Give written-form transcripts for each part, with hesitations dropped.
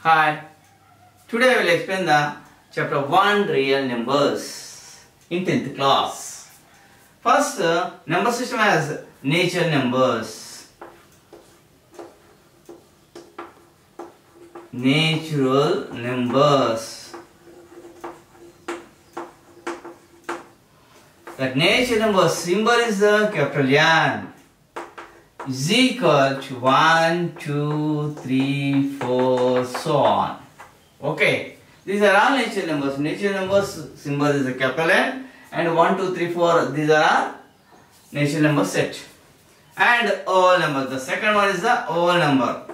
Hi, today I will explain the chapter 1 real numbers in 10th class. First, number system has natural numbers. Natural numbers. That natural number symbol is the capital N. Is equal to 1, 2, 3, 4, so on. Okay, these are all natural numbers. Natural numbers symbol is a capital N, and 1, 2, 3, 4, these are natural number set. And whole number. The second one is the whole number.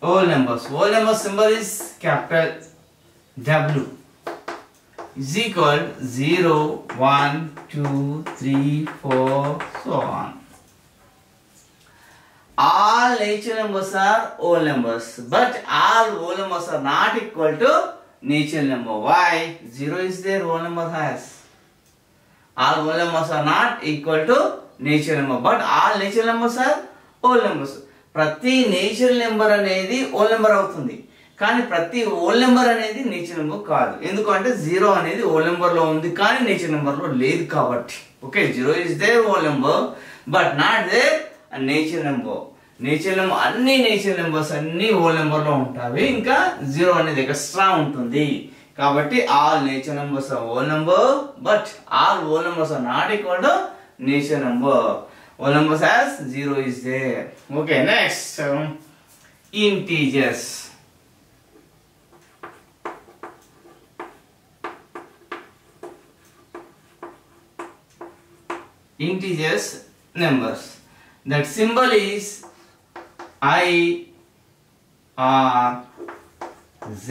Whole numbers. Whole number symbol is capital W. Is equal 0, 1, 2, 3, 4, so on. All natural numbers are whole numbers, but all whole numbers are not equal to natural number. Why? 0 is there, whole number has. All whole numbers are not equal to natural number, but all natural numbers are whole numbers. ప్రతి natural number అనేది whole number అవుతుంది, కానీ ప్రతి whole number అనేది natural number కాదు. ఎందుకంటే 0 అనేది whole number లో ఉంది కానీ నేచురల్ నెంబర్ లో లేదు కాబట్టి. Okay, 0 is there whole number but not there natural number. Natural number అన్ని నేచురల్ నెంబర్స్ అన్ని హోల్ నెంబర్ లో ఉంటాయి, ఇంకా 0 అనేది ఎక్స్ట్రా ఉంటుంది. కాబట్టి all natural numbers are whole number but all whole numbers are not equal to natural number. Whole numbers as 0 is there. Okay, next integers. Integers numbers. That symbol is I R Z.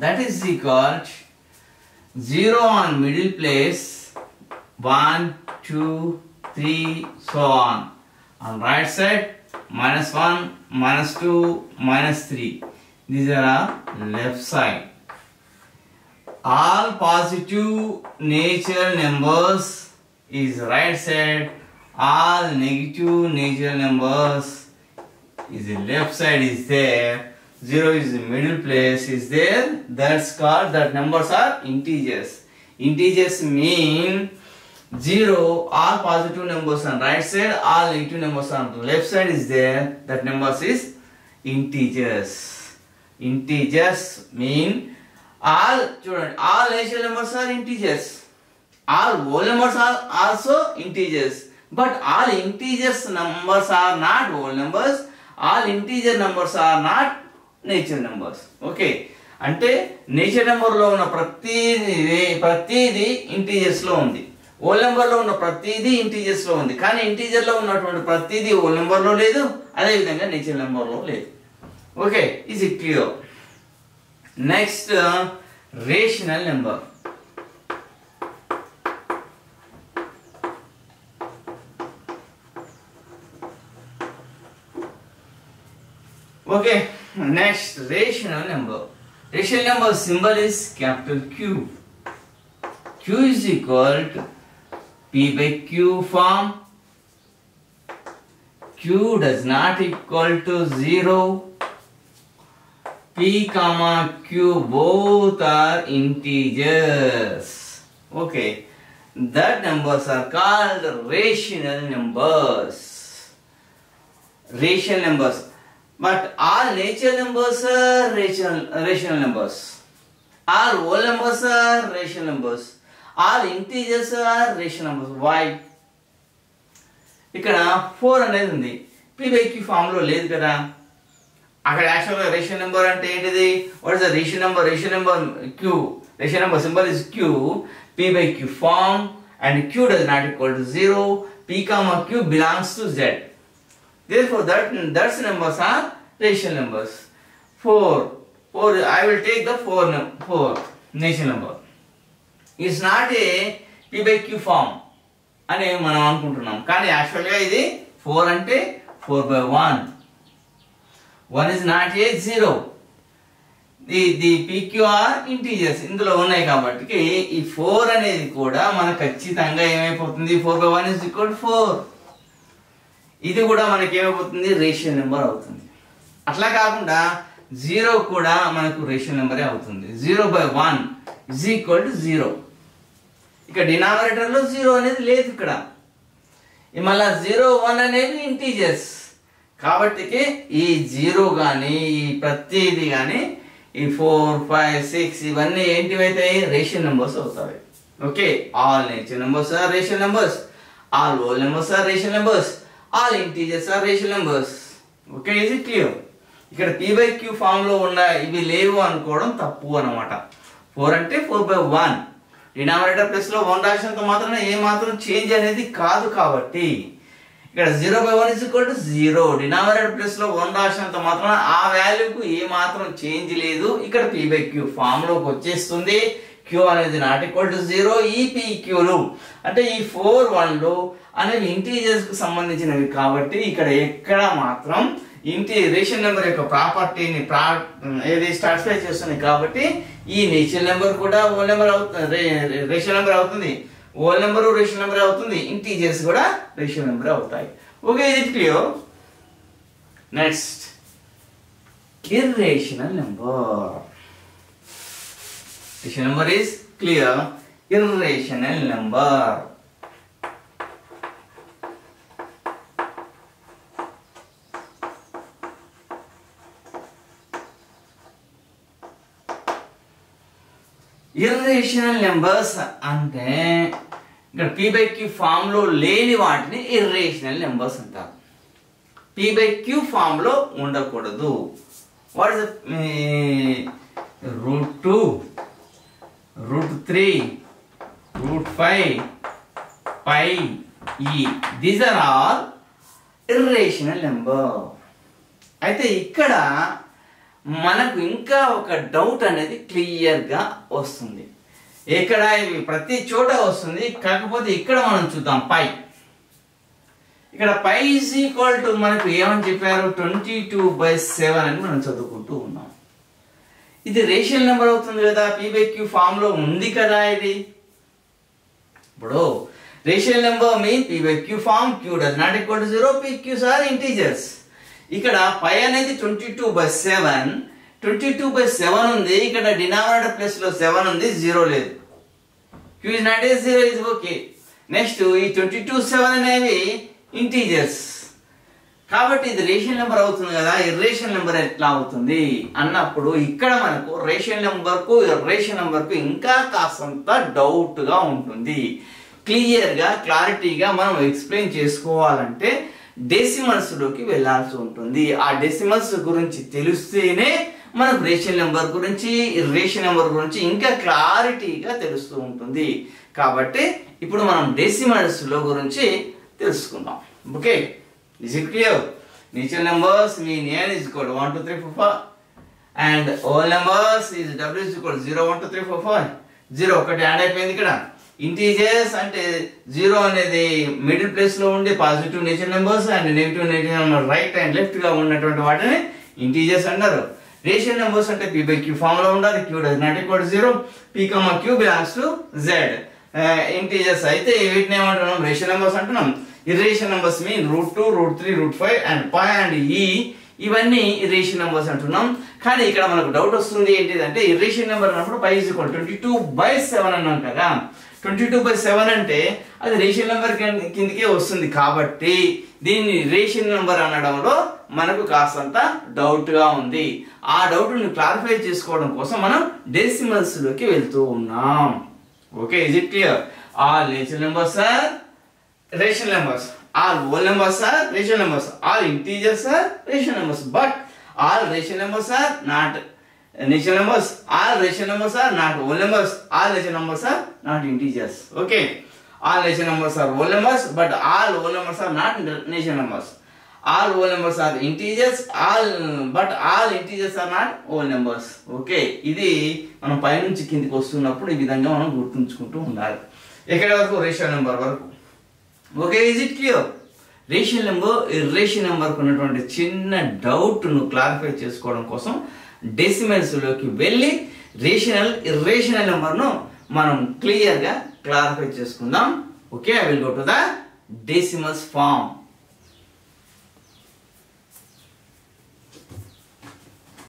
That is equal to 0 on middle place, 1, 2, 3, so on. On right side, -1, -2, -3. These are our left side. All positive natural numbers is right side. All negative natural numbers is the left side is there. 0 is the middle place is there. That's called, that numbers are integers. Integers mean 0, all positive numbers on right side, all negative numbers on the left side is there. That numbers is integers. Integers mean all natural numbers are integers. All whole numbers are also integers. But all integers numbers are not whole numbers. All integer numbers are not natural numbers. Okay. అంటే natural number లో ఉన్న ప్రతిదీ integers లో ఉంది. Whole number లో ఉన్న ప్రతిదీ integers లో ఉంది, కానీ ఇంటీజర్ లో ఉన్నటువంటి ప్రతిదీ హోల్ నెంబర్ లో లేదు, అదే విధంగా నేచురల్ నెంబర్ లో లేదు. Okay, is it clear? Next rational number. Okay, next rational number. Rational number symbol is capital Q. Q is equal to P by Q form. Q does not equal to 0. P comma Q both are integers. Okay, that numbers are called rational numbers. Rational numbers. But all natural numbers are rational numbers. All whole numbers are rational numbers. All integers are rational numbers. Why? ఇక్కడ 4 అనేది ఉంది, P by Q form లో లేదు కదా. అక్కడ actual గా rational number అంటే ఏంటిది? What is the rational number? Rational number Q. Rational number symbol is Q. P by Q form and Q does not equal to 0. P comma Q belongs to Z. Therefore, that's numbers are rational numbers. 4. I will take the 4 natural number. It's not a P by Q form అని మనం అనుకుంటున్నాం, కానీ actual గా ఇది 4 అంటే 4 by 1. 1 is not a 0. The PQR integers ఇందులో ఉన్నాయి కాబట్టి ఈ 4 అనేది కూడా మనకు ఖచ్చితంగా ఏమైపోతుంది 4/1 is equal to 4. ఇది కూడా మనకి ఏమైపోతుంది రేషియల్ నెంబర్ అవుతుంది. అట్లా కాకుండా 0 కూడా మనకు రేషియల్ నెంబరే అవుతుంది. 0/1 is equal to 0. ఇక డినామినేటర్ లో 0 అనేది లేదు. ఇక్కడ మళ్ళా 0, 1 అనేవి ఇంటీజర్స్ కాబట్టి ఈ 0 కానీ ఈ ప్రతిది కానీ ఈ 4, 5, 6 ఇవన్నీ ఏంటివైతాయి రేషియల్ నెంబర్స్ అవుతాయి. Okay, all natural numbers are rational numbers, all whole numbers are rational numbers, all integers are rational numbers. Okay, is it clear? ఇక్కడ P/Q ఫామ్ లో ఉన్న ఇవి లేవు అనుకోవడం తప్పు అన్నమాట. 4 అంటే 4/1 డినామినేటర్ ప్లస్ లో 1 రాసినంత మాత్రం ఏ మాత్రం చేంజ్ అనేది కాదు. కాబట్టి ఇక్కడ 0/1 is equal to 0 denominator plus లో 1 రాసినంత మాత్రం ఆ వాల్యూకు ఏ మాత్రం చేంజ్ లేదు. ఇక్కడ P/Q ఫామ్ లోకి వచ్చేస్తుంది. Q అనేది నాట్ ఈక్వల్ టు 0. ఈ PQలు అంటే ఈ 4, 1లు అనేవి ఇంటీజర్స్ కు సంబంధించినవి కాబట్టి ఇక్కడ ఎక్కడ మాత్రం రేషియల్ నెంబర్ యొక్క ప్రాపర్టీని ఏది సాటిస్ఫై చేస్తుంది. కాబట్టి ఈ నేచురల్ నెంబర్ కూడా హోల్ నెంబర్ అవుతుంది, రేషియల్ నెంబర్ అవుతుంది. హోల్ నెంబర్ రేషియల్ నెంబర్ అవుతుంది, ఇంటీజర్స్ కూడా రేషియల్ నెంబర్ అవుతాయి. ఓకే, ఇది clear? Next irrational number. Irrational number is clear. Irrational number. Irrational numbers అంటే ఇక్కడ P/Q ఫామ్ లో లేని వాటిని ఇర్రేషనల్ నెంబర్స్ అంటారు. P/Q ఫామ్ లో ఉండకూడదు. What is √2, √3, √5, π, e. These are all irrational number. అయితే ఇక్కడ మనకు ఇంకా ఒక డౌట్ అనేది క్లియర్ గా వస్తుంది. ఇక్కడ ఇవి ప్రతి చోట వస్తుంది, కాకపోతే ఇక్కడ మనం చూద్దాం π. ఇక్కడ π is equal to మనకు ఏమని చెప్పారు 22/7 అని మనం చదువుకుంటూ ఉన్నాం. ఇది రేషియల్ నెంబర్ అవుతుంది కదా, P/Q ఫామ్ లో ఉంది కదా. ఇది ఇప్పుడు rational number mean P/Q form Q does not equal to 0, PQs are integers. ఇక్కడ π అనేది 22/7, 22/7 ఉంది. ఇక్కడ డినామినేటర్ ప్లస్ లో 7 ఉంది, 0 లేదు. Q is not a 0 is okay. Next ఈ 22/7 అనేవి ఇంటీజర్స్ కాబట్టి ఇది రేషియల్ నెంబర్ అవుతుంది కదా. ఇర్రేషనల్ నెంబర్ ఎట్లా అవుతుంది అన్నప్పుడు ఇక్కడ మనకు రేషియల్ నెంబర్ కు ఇర్రేషనల్ నెంబర్ కు ఇంకా కాస్తంత డౌట్ గా ఉంటుంది. క్లియర్ గా క్లారిటీగా మనం ఎక్స్ప్లెయిన్ చేసుకోవాలంటే డెసిమల్స్ లోకి వెళ్లాల్సి ఉంటుంది. ఆ డెసిమల్స్ గురించి తెలిస్తేనే మనకు రేషియల్ నెంబర్ గురించి ఇర్రేషనల్ నెంబర్ గురించి ఇంకా క్లారిటీగా తెలుస్తూ ఉంటుంది. కాబట్టి ఇప్పుడు మనం డెసిమల్స్ లో గురించి తెలుసుకుందాం. Okay, is it clear? Natural numbers mean n is equal to 1 2 3 4 5 and whole numbers is w is equal to 0 1 2 3 4 5. 0 ఒకటి యాడ్ అయిపోయింది. ఇక్కడ ఇంటీజర్స్ అంటే 0 అనేది మిడిల్ ప్లేస్ లో ఉండే positive natural numbers and negative natural number right and left గా ఉన్నటువంటి వాటిని ఇంటీజర్స్ అంటారు. రేషియల్ నెంబర్స్ అంటే P/Q ఫామ్ లో ఉండాలి. Q does not equal to 0, P/Q belongs to Z. Integers అయితే వీటిని ఏమంటున్నాం రేషియల్ నెంబర్స్ అంటున్నాం. Irrational numbers mean √2, √3, √5 and π and e ఇవన్నీ ఇర్రేషనల్ నెంబర్స్ అంటున్నాం. కానీ ఇక్కడ మనకు డౌట్ వస్తుంది ఏంటిదంటే ఇర్రేషనల్ నెంబర్ అన్నప్పుడు π is equal to 22/7 అన్నాం కదా. 22/7 అంటే అది రేషియల్ నెంబర్ కిందకే వస్తుంది. కాబట్టి దీన్ని రేషియల్ నెంబర్ అనడంలో మనకు కాస్తంత డౌట్ గా ఉంది. ఆ డౌట్ ని క్లారిఫై చేసుకోవడం కోసం మనం డెసిమల్స్ లోకి వెళ్తూ ఉన్నాం. Okay, is it clear? All natural numbers are rational numbers, all whole numbers are rational numbers, all integers are rational numbers, but all rational numbers are not natural numbers. All rational numbers are not whole numbers. All rational numbers are not integers. Okay, all rational numbers are whole numbers, but all whole numbers are not natural numbers. All whole numbers are integers, but all integers are not whole numbers. Okay, ఇది మనం పై నుంచి కిందికి వస్తున్నప్పుడు ఈ విధంగా మనం గుర్తుంచుకుంటూ ఉండాలి. ఎక్కడ వరకు రేషియల్ నెంబర్ వరకు. Okay, is it clear? Racial number irrational number ఉన్నటువంటి చిన్న డౌట్ ను క్లారిఫై చేసుకోవడం కోసం డెసిమల్స్ లోకి వెళ్ళి రేషనల్ ఇర్రేషనల్ నెంబర్ను మనం క్లియర్గా క్లారిఫై చేసుకుందాం. Okay, I will go to the decimals form.